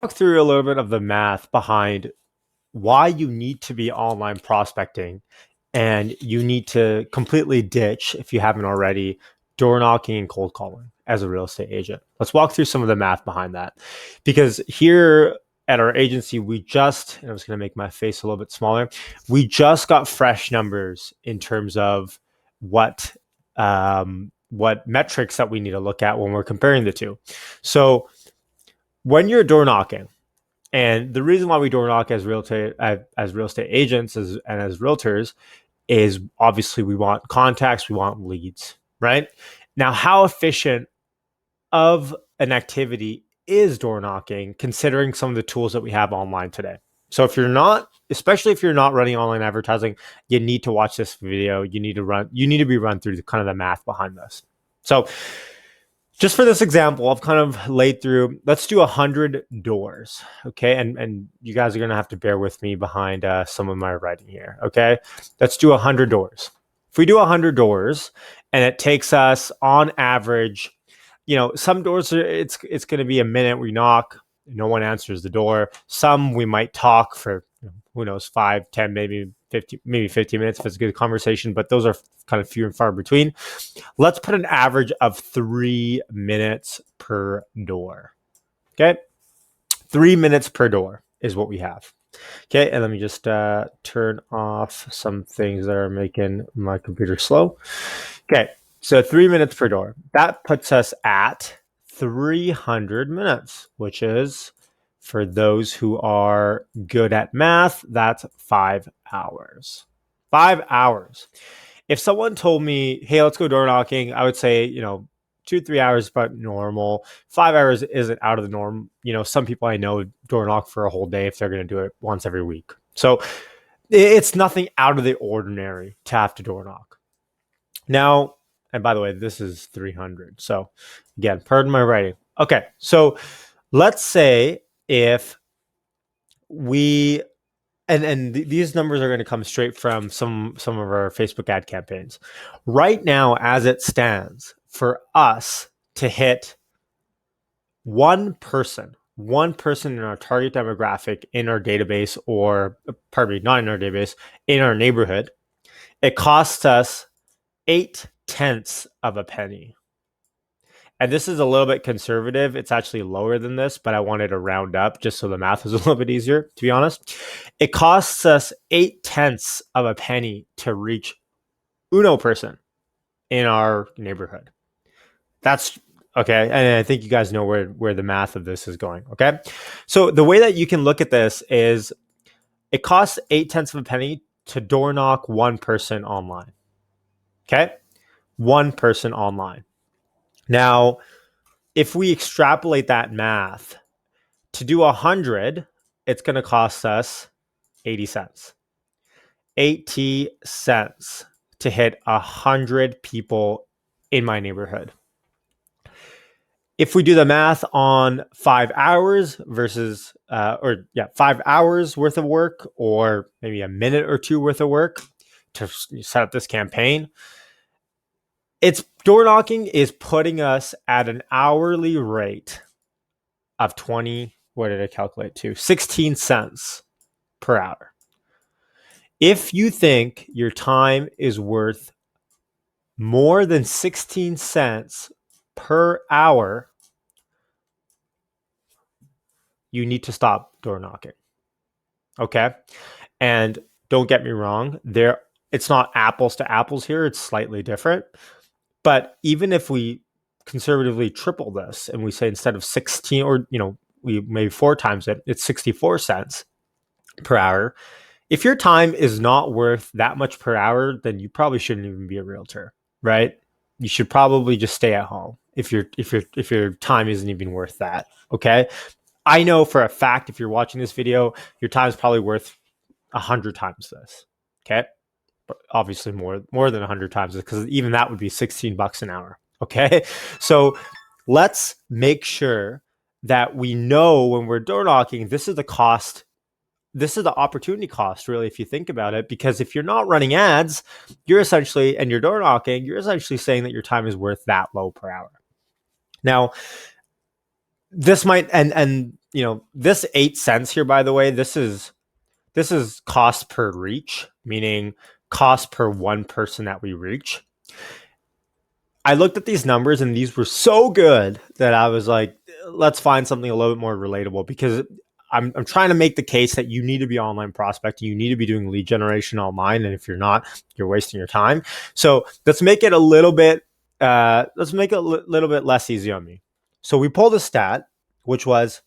Walk through a little bit of the math behind why you need to be online prospecting and you need to completely ditch, if you haven't already, door knocking and cold calling as a real estate agent. Let's walk through some of the math behind that. Because here at our agency, and I'm just going to make my face a little bit smaller, we just got fresh numbers in terms of what metrics that we need to look at when we're comparing the two. So when you're door knocking, and the reason why we door knock as real estate agents and as realtors is obviously we want contacts, we want leads, right? Now, how efficient of an activity is door knocking considering some of the tools that we have online today? So especially if you're not running online advertising, you need to watch this video. You need to be run through kind of the math behind this. So just for this example, I've kind of laid through, let's do 100 doors, okay? And you guys are going to have to bear with me behind some of my writing here, okay? Let's do 100 doors. If we do 100 doors and it takes us on average, some doors, it's going to be a minute. We knock, no one answers the door. Some we might talk for, who knows, 5, 10, maybe 50 minutes if it's a good conversation, but those are kind of few and far between. Let's put an average of 3 minutes per door. Okay. 3 minutes per door is what we have. Okay. And let me just turn off some things that are making my computer slow. Okay. So 3 minutes per door. That puts us at 300 minutes, which is, for those who are good at math, that's 5 hours. 5 hours. If someone told me, hey, let's go door knocking, I would say, 2-3 hours is about normal. 5 hours isn't out of the norm. Some people I know door knock for a whole day if they're going to do it once every week. So it's nothing out of the ordinary to have to door knock. Now, and by the way, this is 300. So again, pardon my writing. Okay, so let's say if we these numbers are going to come straight from some of our Facebook ad campaigns. Right now, as it stands, for us to hit one person in our target demographic in our database, or pardon me, not in our database, in our neighborhood, it costs us 0.8 of a penny. And this is a little bit conservative. It's actually lower than this, but I wanted to round up just so the math is a little bit easier, to be honest. It costs us 0.8 of a penny to reach uno person in our neighborhood. That's okay. And I think you guys know where the math of this is going. Okay. So the way that you can look at this is it costs 0.8 of a penny to door knock one person online. Okay. One person online. Now, if we extrapolate that math to do 100, it's going to cost us 80 cents. 80 cents to hit 100 people in my neighborhood. If we do the math on 5 hours versus, 5 hours worth of work, or maybe a minute or two worth of work to set up this campaign, door knocking is putting us at an hourly rate of 16 cents per hour. If you think your time is worth more than 16 cents per hour, you need to stop door knocking. Okay? And don't get me wrong, it's not apples to apples here, it's slightly different. But even if we conservatively triple this and we say instead of 16, or we maybe 4 times it, it's 64 cents per hour. If your time is not worth that much per hour, then you probably shouldn't even be a realtor, right? You should probably just stay at home if your time isn't even worth that. Okay. I know for a fact, if you're watching this video, your time is probably worth 100 times this. Okay. But obviously more than 100 times, because even that would be $16 an hour. Okay. So let's make sure that we know when we're door knocking, this is the cost. This is the opportunity cost, really, if you think about it, because if you're not running ads, and you're door knocking, you're essentially saying that your time is worth that low per hour. Now, this might, and this 8 cents here, by the way, this is cost per reach, meaning cost per one person that we reach. I looked at these numbers and these were so good that I was like, let's find something a little bit more relatable, because I'm trying to make the case that you need to be online prospecting. You need to be doing lead generation online. And if you're not, you're wasting your time. So let's make it a little bit, little bit less easy on me. So we pulled a stat, which was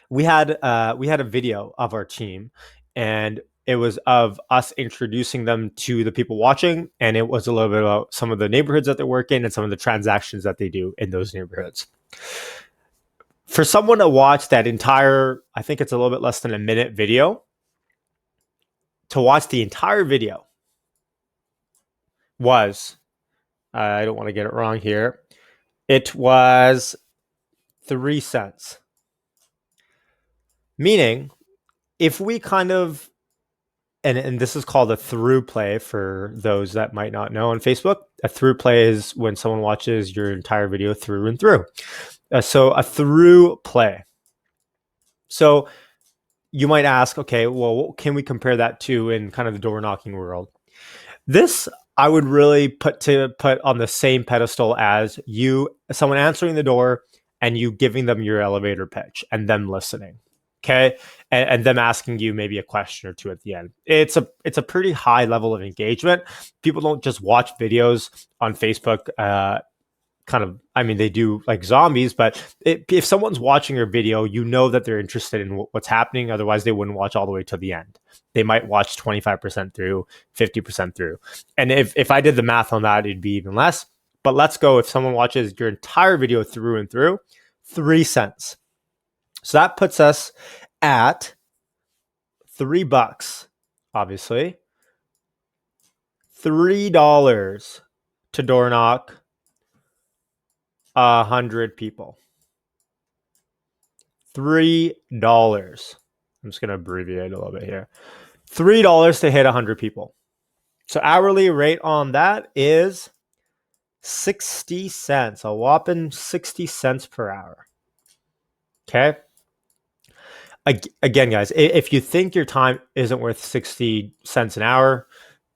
we had a video of our team, and it was of us introducing them to the people watching, and it was a little bit about some of the neighborhoods that they work in and some of the transactions that they do in those neighborhoods. For someone to watch that entire, I think it's a little bit less than a minute video, to watch the entire video was, I don't want to get it wrong here, it was 3 cents. Meaning, if we kind of, and this is called a through play for those that might not know on Facebook. A through play is when someone watches your entire video through and through. So a through play. So you might ask, okay, well, what can we compare that to in kind of the door knocking world? This I would really put on the same pedestal as someone answering the door and you giving them your elevator pitch and them listening. Okay. And them asking you maybe a question or two at the end. It's a pretty high level of engagement. People don't just watch videos on Facebook, they do like zombies, but if someone's watching your video, you know that they're interested in what's happening. Otherwise, they wouldn't watch all the way to the end. They might watch 25% through, 50% through. And if I did the math on that, it'd be even less. But let's go, if someone watches your entire video through and through, 3 cents. So that puts us at $3, obviously. $3 to door knock 100 people. $3. I'm just going to abbreviate a little bit here. $3 to hit 100 people. So hourly rate on that is 60 cents, a whopping 60 cents per hour. Okay. Again, guys, if you think your time isn't worth 60 cents an hour,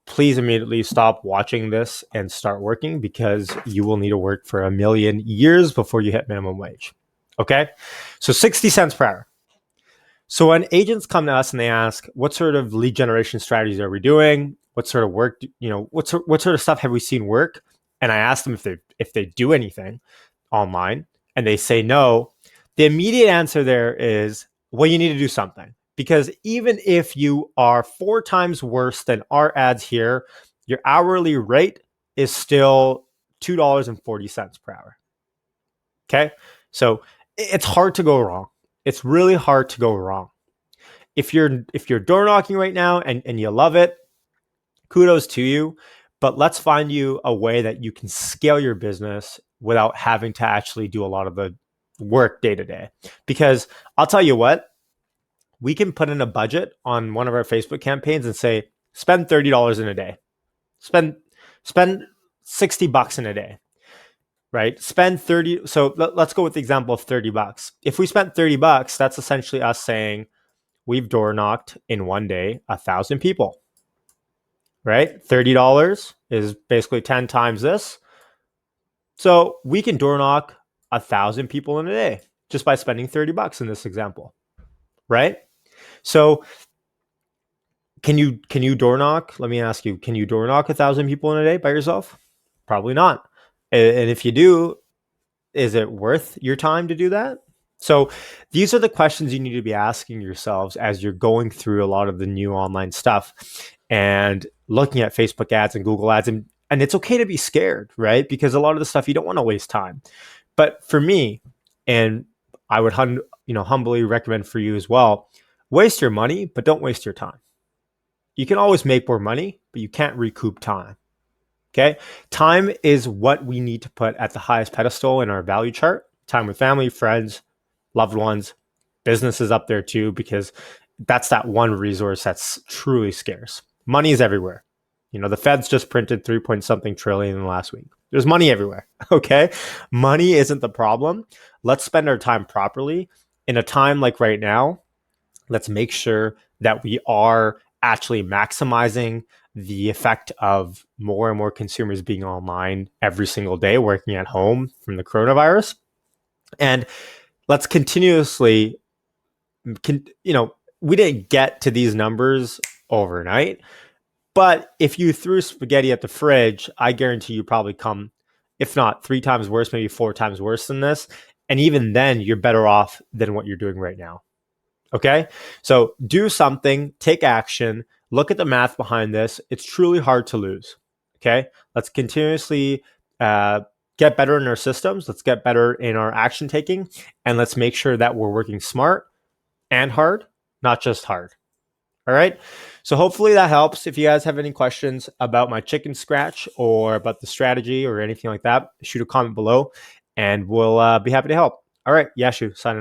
please immediately stop watching this and start working, because you will need to work for 1,000,000 years before you hit minimum wage. Okay. So 60 cents per hour. So when agents come to us and they ask, what sort of lead generation strategies are we doing? What sort of work, what sort of stuff have we seen work? And I ask them if they do anything online, and they say no. The immediate answer there is, well, you need to do something, because even if you are 4 times worse than our ads here, your hourly rate is still $2.40 per hour. Okay. So it's hard to go wrong. It's really hard to go wrong. If you're door knocking right now and you love it, kudos to you. But let's find you a way that you can scale your business without having to actually do a lot of the work day to day. Because I'll tell you what, we can put in a budget on one of our Facebook campaigns and say, spend $30 in a day. Spend $60 in a day. Right? Spend 30. So let's go with the example of $30. If we spent $30, that's essentially us saying we've door knocked in one day 1,000 people. Right? $30 is basically 10 times this. So we can door knock 1,000 people in a day just by spending $30 in this example. Right? So can you door knock? Let me ask you, can you door knock 1,000 people in a day by yourself? Probably not. And if you do, is it worth your time to do that? So these are the questions you need to be asking yourselves as you're going through a lot of the new online stuff and looking at Facebook ads and Google ads. And it's okay to be scared, right? Because a lot of the stuff, you don't want to waste time. But for me, and I would humbly recommend for you as well, waste your money, but don't waste your time. You can always make more money, but you can't recoup time. Okay. Time is what we need to put at the highest pedestal in our value chart. Time with family, friends, loved ones, businesses up there too, because that's that one resource that's truly scarce. Money is everywhere. The Fed's just printed 3 point something trillion in the last week. There's money everywhere. Okay. Money isn't the problem. Let's spend our time properly in a time like right now, let's make sure that we are actually maximizing the effect of more and more consumers being online every single day, working at home from the coronavirus. And let's continuously, we didn't get to these numbers overnight, but if you threw spaghetti at the fridge, I guarantee you probably come, if not 3 times worse, maybe 4 times worse than this. And even then, you're better off than what you're doing right now. Okay. So do something, take action, look at the math behind this. It's truly hard to lose. Okay. Let's continuously get better in our systems. Let's get better in our action taking. And let's make sure that we're working smart and hard, not just hard. All right. So hopefully that helps. If you guys have any questions about my chicken scratch or about the strategy or anything like that, shoot a comment below and we'll be happy to help. All right. Yashu, signing off.